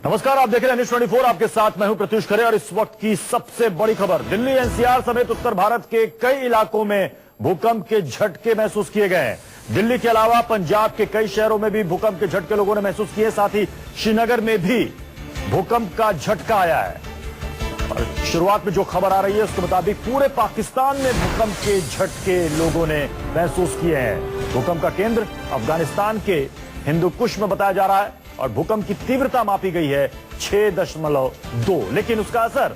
नमस्कार, आप देख रहे हैं न्यूज़ 24। आपके साथ मैं हूं प्रत्युष खरे और इस वक्त की सबसे बड़ी खबर, दिल्ली एनसीआर समेत उत्तर भारत के कई इलाकों में भूकंप के झटके महसूस किए गए हैं। दिल्ली के अलावा पंजाब के कई शहरों में भी भूकंप के झटके लोगों ने महसूस किए। साथ ही श्रीनगर में भी भूकंप का झटका आया है। और शुरुआत में जो खबर आ रही है उसके मुताबिक पूरे पाकिस्तान में भूकंप के झटके लोगों ने महसूस किए हैं। भूकंप का केंद्र अफगानिस्तान के हिंदू कुश में बताया जा रहा है और भूकंप की तीव्रता मापी गई है 6.2, लेकिन उसका असर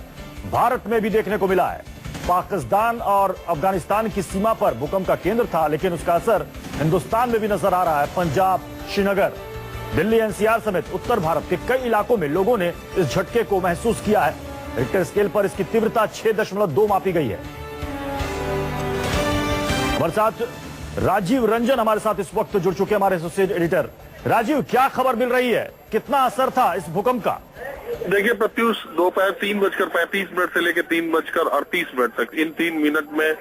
भारत में भी देखने को मिला है। पाकिस्तान और अफगानिस्तान की सीमा पर भूकंप का केंद्र था, लेकिन उसका असर हिंदुस्तान में भी नजर आ रहा है। पंजाब, श्रीनगर, दिल्ली एनसीआर समेत उत्तर भारत के कई इलाकों में लोगों ने इस झटके को महसूस किया है। रिक्टर स्केल पर इसकी तीव्रता 6.2 मापी गई है। हमारे साथ राजीव रंजन हमारे साथ इस वक्त जुड़ चुके हैं, हमारे एसोसिएट एडिटर। राजीव, क्या खबर मिल रही है, कितना असर था इस भूकंप का? देखिए प्रत्युष, दोपहर 3:35 से लेकर 3:38 तक, इन 3 मिनट में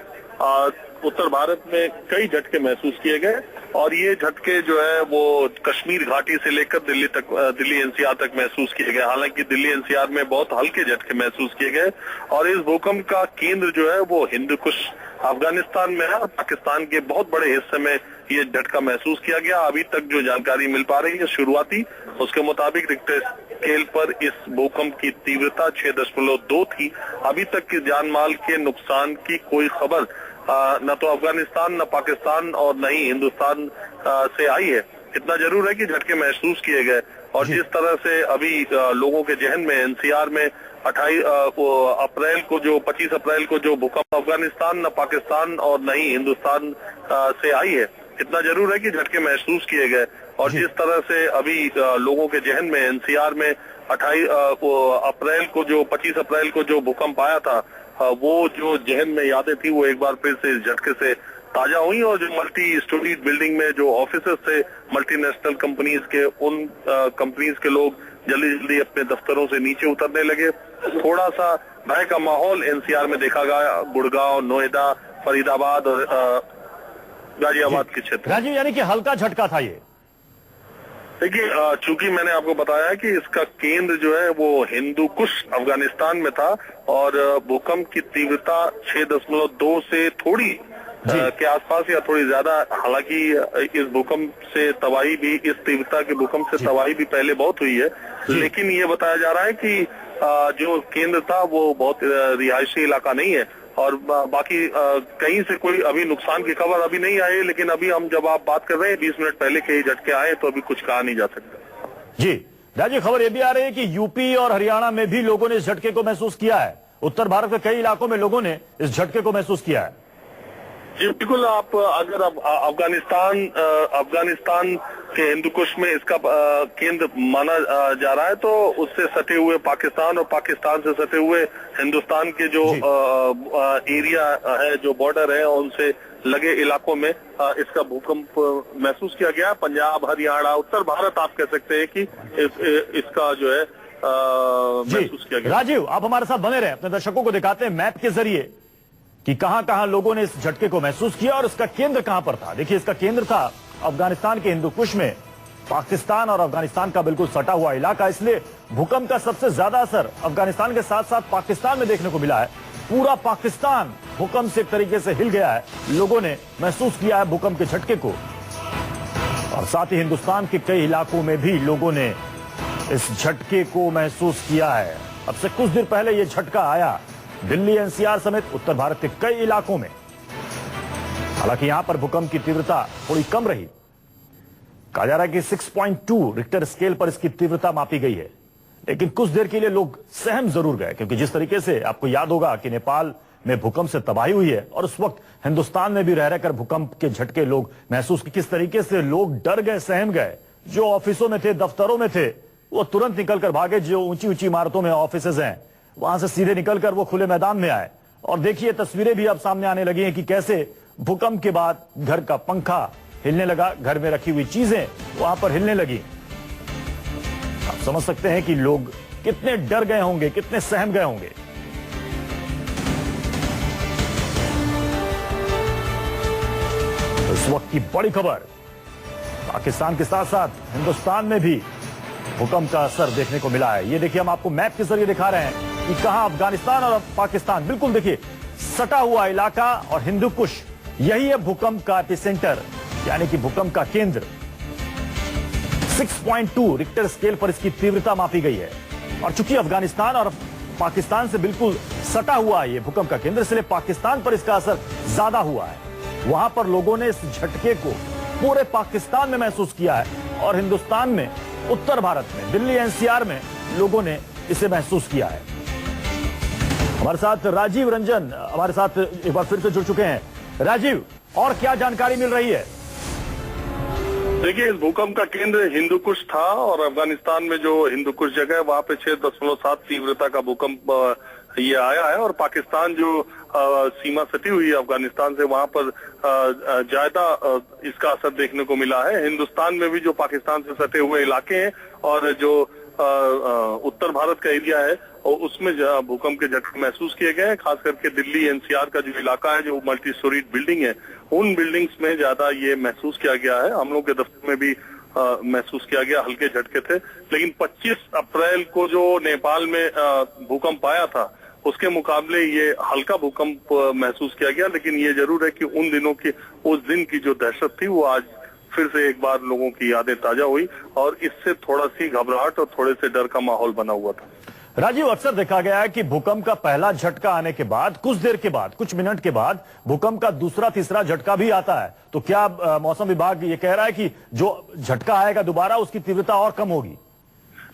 उत्तर भारत में कई झटके महसूस किए गए और ये झटके जो है वो कश्मीर घाटी से लेकर दिल्ली एनसीआर तक महसूस किए गए। हालांकि दिल्ली एनसीआर में बहुत हल्के झटके महसूस किए गए और इस भूकंप का केंद्र जो है वो हिंदू कुश अफगानिस्तान में है और पाकिस्तान के बहुत बड़े हिस्से में ये झटका महसूस किया गया। अभी तक जो जानकारी मिल पा रही है शुरुआती, उसके मुताबिक रिक्टर स्केल पर इस भूकंप की तीव्रता 6.2 थी। अभी तक की जानमाल के नुकसान की कोई खबर न तो अफगानिस्तान, न पाकिस्तान और न ही हिंदुस्तान से आई है। इतना जरूर है कि झटके महसूस किए गए और जिस तरह से अभी लोगों के जहन में एनसीआर में 25 अप्रैल को जो भूकंप अफगानिस्तान, न पाकिस्तान और न ही हिंदुस्तान से आई है, इतना जरूर है कि झटके महसूस किए गए और जिस तरह से अभी लोगों के जहन में एनसीआर में 25 अप्रैल को जो भूकंप आया था, वो जो जहन में यादें थी वो एक बार फिर से इस झटके से ताजा हुई और जो मल्टी स्टोरी बिल्डिंग में जो ऑफिसेस थे मल्टीनेशनल कंपनीज के, उन कंपनीज के लोग जल्दी जल्दी अपने दफ्तरों से नीचे उतरने लगे। थोड़ा सा भय का माहौल एनसीआर में देखा गया। गुड़गांव, नोएडा, फरीदाबाद और गाजियाबाद के क्षेत्र। राजीव, यानी कि हल्का झटका था ये? देखिए, चूंकि मैंने आपको बताया कि इसका केंद्र जो है वो हिंदू कुश अफगानिस्तान में था और भूकंप की तीव्रता 6.2 से थोड़ी के आसपास या थोड़ी ज्यादा। हालांकि इस भूकंप से तबाही भी, इस तीव्रता के भूकंप से तबाही भी पहले बहुत हुई है, लेकिन ये बताया जा रहा है कि जो केंद्र था वो बहुत रिहायशी इलाका नहीं है और बाकी कहीं से कोई अभी नुकसान की खबर अभी नहीं आई। लेकिन अभी हम जब आप बात कर रहे हैं 20 मिनट पहले के ही झटके आए, तो अभी कुछ कहा नहीं जा सकता। जी राजीव, खबर ये भी आ रही है कि यूपी और हरियाणा में भी लोगों ने इस झटके को महसूस किया है। उत्तर भारत के कई इलाकों में लोगों ने इस झटके को महसूस किया है। जी बिल्कुल। आप अगर अफगानिस्तान के हिंदू कुश में इसका केंद्र माना जा रहा है, तो उससे सटे हुए पाकिस्तान और पाकिस्तान से सटे हुए हिंदुस्तान के जो एरिया है, जो बॉर्डर है, उनसे लगे इलाकों में इसका भूकंप महसूस किया गया। पंजाब, हरियाणा, उत्तर भारत आप कह सकते हैं कि इसका जो है महसूस किया गया। राजीव, आप हमारे साथ बने रहे, अपने दर्शकों को दिखाते हैं मैप के जरिए कि कहां कहां लोगों ने इस झटके को महसूस किया और इसका केंद्र कहां पर था। देखिए, इसका केंद्र था अफगानिस्तान के हिंदू कुश में। पाकिस्तान और अफगानिस्तान का बिल्कुल सटा हुआ इलाका, इसलिए भूकंप का सबसे ज्यादा असर अफगानिस्तान के साथ साथ पाकिस्तान में देखने को मिला है। पूरा पाकिस्तान भूकंप से एक तरीके से हिल गया है। लोगों ने महसूस किया है भूकंप के झटके को और साथ ही हिंदुस्तान के कई इलाकों में भी लोगों ने इस झटके को महसूस किया है। अब से कुछ देर पहले यह झटका आया दिल्ली एनसीआर समेत उत्तर भारत के कई इलाकों में। हालांकि यहां पर भूकंप की तीव्रता थोड़ी कम रही। कहा जा रहा है कि 6.2 रिक्टर स्केल पर इसकी तीव्रता मापी गई है, लेकिन कुछ देर के लिए लोग सहम जरूर गए, क्योंकि जिस तरीके से आपको याद होगा कि नेपाल में भूकंप से तबाही हुई है और उस वक्त हिंदुस्तान में भी रह रहकर भूकंप के झटके लोग महसूस, किस तरीके से लोग डर गए, सहम गए। जो ऑफिसों में थे, दफ्तरों में थे, वो तुरंत निकलकर भागे। जो ऊंची ऊंची इमारतों में ऑफिसेज हैं, वहां से सीधे निकलकर वो खुले मैदान में आए। और देखिए, तस्वीरें भी अब सामने आने लगी हैं कि कैसे भूकंप के बाद घर का पंखा हिलने लगा, घर में रखी हुई चीजें वहां पर हिलने लगी। आप समझ सकते हैं कि लोग कितने डर गए होंगे, कितने सहम गए होंगे। इस वक्त की बड़ी खबर, पाकिस्तान के साथ साथ हिंदुस्तान में भी भूकंप का असर देखने को मिला है। ये देखिए, हम आपको मैप के जरिए दिखा रहे हैं कि कहां अफगानिस्तान और पाकिस्तान, बिल्कुल देखिए सटा हुआ इलाका और हिंदू कुश, यही है भूकंप का एपिसेंटर, यानी कि भूकंप का केंद्र। 6.2 रिक्टर स्केल पर इसकी तीव्रता मापी गई है। और चूंकि अफगानिस्तान और पाकिस्तान से बिल्कुल सटा हुआ है ये भूकंप का केंद्र, इसलिए पाकिस्तान पर इसका असर ज्यादा हुआ है। वहां पर लोगों ने इस झटके को पूरे पाकिस्तान में महसूस किया है और हिंदुस्तान में, उत्तर भारत में, दिल्ली एनसीआर में लोगों ने इसे महसूस किया है। हमारे साथ राजीव रंजन हमारे साथ एक बार फिर से जुड़ चुके हैं। राजीव, और क्या जानकारी मिल रही है? देखिए, इस भूकंप का केंद्र हिंदू कुश था और अफगानिस्तान में जो हिंदू कुश जगह है वहां पे 6.7 तीव्रता का भूकंप ये आया है। और पाकिस्तान जो सीमा सटी हुई है अफगानिस्तान से, वहां पर ज्यादा इसका असर देखने को मिला है। हिंदुस्तान में भी जो पाकिस्तान से सटे हुए इलाके हैं और जो उत्तर भारत का एरिया है और उसमें भूकंप के झटके महसूस किए गए हैं। खास करके दिल्ली एनसीआर का जो इलाका है, जो मल्टी स्टोरीड बिल्डिंग है, उन बिल्डिंग्स में ज्यादा ये महसूस किया गया है। हम लोग के दफ्तर में भी महसूस किया गया, हल्के झटके थे। लेकिन 25 अप्रैल को जो नेपाल में भूकंप आया था, उसके मुकाबले ये हल्का भूकंप महसूस किया गया। लेकिन ये जरूर है कि उन दिनों की, उस दिन की जो दहशत थी, वो आज फिर से एक बार लोगों की यादें ताजा हुई और इससे थोड़ा सी घबराहट और थोड़े से डर का माहौल बना हुआ था। राजीव, अक्सर देखा गया है कि भूकंप का पहला झटका आने के बाद कुछ देर के बाद, कुछ मिनट के बाद भूकंप का दूसरा तीसरा झटका भी आता है। तो क्या मौसम विभाग ये कह रहा है कि जो झटका आएगा दोबारा, उसकी तीव्रता और कम होगी?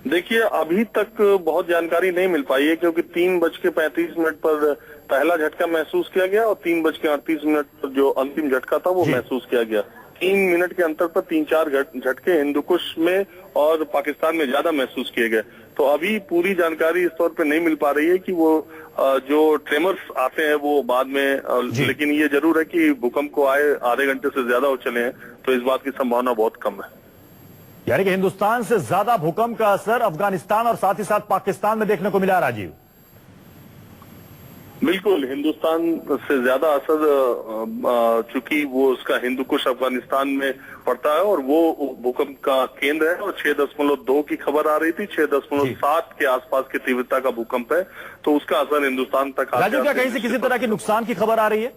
देखिए, अभी तक बहुत जानकारी नहीं मिल पाई है, क्योंकि 3:35 पर पहला झटका महसूस किया गया और 3:38 पर जो अंतिम झटका था वो महसूस किया गया। 3 मिनट के अंतर पर 3-4 झटके हिंदुकुश में और पाकिस्तान में ज्यादा महसूस किए गए। तो अभी पूरी जानकारी इस तौर पे नहीं मिल पा रही है कि वो जो ट्रेमर्स आते हैं वो बाद में, लेकिन ये जरूर है कि भूकंप को आए आधे घंटे से ज्यादा हो चले हैं, तो इस बात की संभावना बहुत कम है। यानी कि हिंदुस्तान से ज्यादा भूकंप का असर अफगानिस्तान और साथ ही साथ पाकिस्तान में देखने को मिला। राजीव, बिल्कुल, हिंदुस्तान से ज्यादा असर, चूंकि वो उसका हिंदू कुश अफगानिस्तान में पड़ता है और वो भूकंप का केंद्र है और 6.2 की खबर आ रही थी, 6.7 के आसपास की तीव्रता का भूकंप है, तो उसका असर हिंदुस्तान तक। राजीव, क्या कहीं से किसी तरह के नुकसान की खबर आ रही है?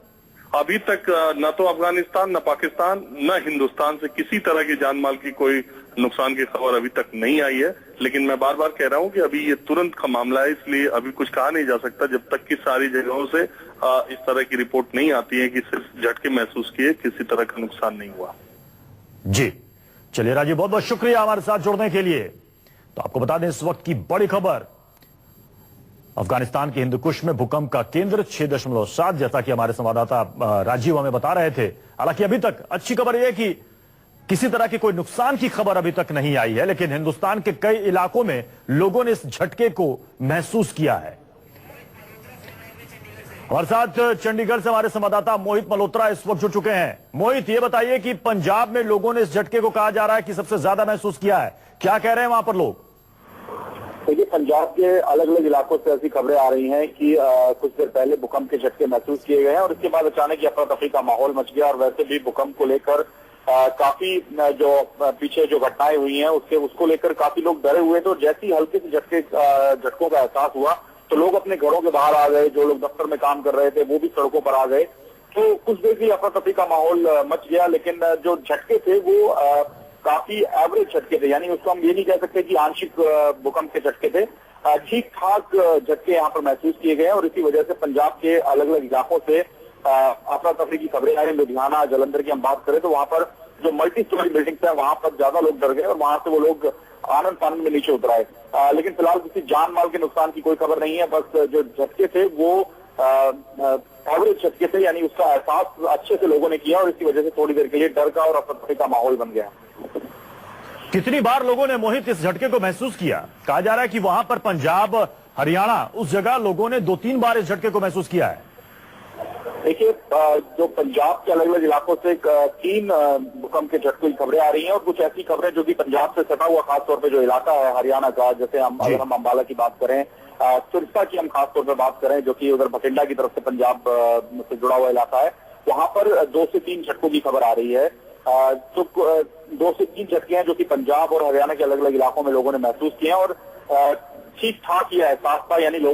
अभी तक न तो अफगानिस्तान, न पाकिस्तान, न हिंदुस्तान से किसी तरह की जान माल की कोई नुकसान की खबर अभी तक नहीं आई है। लेकिन मैं बार बार कह रहा हूं कि अभी ये तुरंत का मामला है, इसलिए अभी कुछ कहा नहीं जा सकता जब तक कि सारी जगहों से इस तरह की रिपोर्ट नहीं आती है कि सिर्फ झटके महसूस किए, किसी तरह का नुकसान नहीं हुआ। जी, चलिए राजीव, बहुत बहुत शुक्रिया हमारे साथ जुड़ने के लिए। तो आपको बता दें इस वक्त की बड़ी खबर, अफगानिस्तान के हिंदुकुश में भूकंप का केंद्र 6.7, जैसा कि हमारे संवाददाता राजीव हमें बता रहे थे। हालांकि अभी तक अच्छी खबर यह है कि किसी तरह की कोई नुकसान की खबर अभी तक नहीं आई है, लेकिन हिंदुस्तान के कई इलाकों में लोगों ने इस झटके को महसूस किया है। हमारे साथ चंडीगढ़ से हमारे संवाददाता मोहित मल्होत्रा इस वक्त जुड़ चुके हैं। मोहित, ये बताइए कि पंजाब में लोगों ने इस झटके को कहा जा रहा है कि सबसे ज्यादा महसूस किया है, क्या कह रहे हैं वहां पर लोग? देखिए, पंजाब के अलग अलग इलाकों से ऐसी खबरें आ रही हैं कि कुछ देर पहले भूकंप के झटके महसूस किए गए हैं और इसके बाद अचानक अफरा तफरी का माहौल मच गया। और वैसे भी भूकंप को लेकर काफी जो पीछे जो घटनाएं हुई हैं उसको लेकर काफी लोग डरे हुए थे। और जैसे ही हल्के से झटकों का एहसास हुआ तो लोग अपने घरों के बाहर आ गए, जो लोग दफ्तर में काम कर रहे थे वो भी सड़कों पर आ गए। तो कुछ देर के लिए अफरा तफरी का माहौल मच गया, लेकिन जो झटके थे वो काफी एवरेज झटके थे, यानी उसको हम ये नहीं कह सकते कि आंशिक भूकंप के झटके थे। ठीक ठाक झटके यहाँ पर महसूस किए गए और इसी वजह से पंजाब के अलग अलग इलाकों से अफरा तफरी की खबरें आ रही। लुधियाना, जलंधर की हम बात करें तो वहां पर जो मल्टी स्टोरी बिल्डिंग्स है वहां पर ज्यादा लोग डर गए और वहां से वो लोग आनंद फानंद में नीचे उतर आए। लेकिन फिलहाल किसी जान माल के नुकसान की कोई खबर नहीं है। बस जो झटके थे वो एवरेज झटके थे, यानी उसका एहसास अच्छे से लोगों ने किया और इसी वजह से थोड़ी देर के लिए डर का और अफरा तफरी का माहौल बन गया। कितनी बार लोगों ने मोहित इस झटके को महसूस किया? कहा जा रहा है कि वहां पर पंजाब, हरियाणा, उस जगह लोगों ने 2-3 बार इस झटके को महसूस किया है। देखिए, जो पंजाब के अलग अलग इलाकों से 3 भूकंप के झटकों की खबरें आ रही हैं और कुछ ऐसी खबरें जो कि पंजाब से सटा हुआ खासतौर पे जो इलाका है हरियाणा का, जैसे अगर हम अंबाला की बात करें, सिरसा की हम खासतौर पर बात करें जो कि उधर बठिंडा की तरफ से पंजाब से जुड़ा हुआ इलाका है, वहां पर 2 से 3 झटकों की खबर आ रही है। तो 2 से 3 झटके हैं जो कि पंजाब और हरियाणा के अलग अलग इलाकों में लोगों ने महसूस किए हैं और ठीक ठाक यह एहसास था, यानी लोगों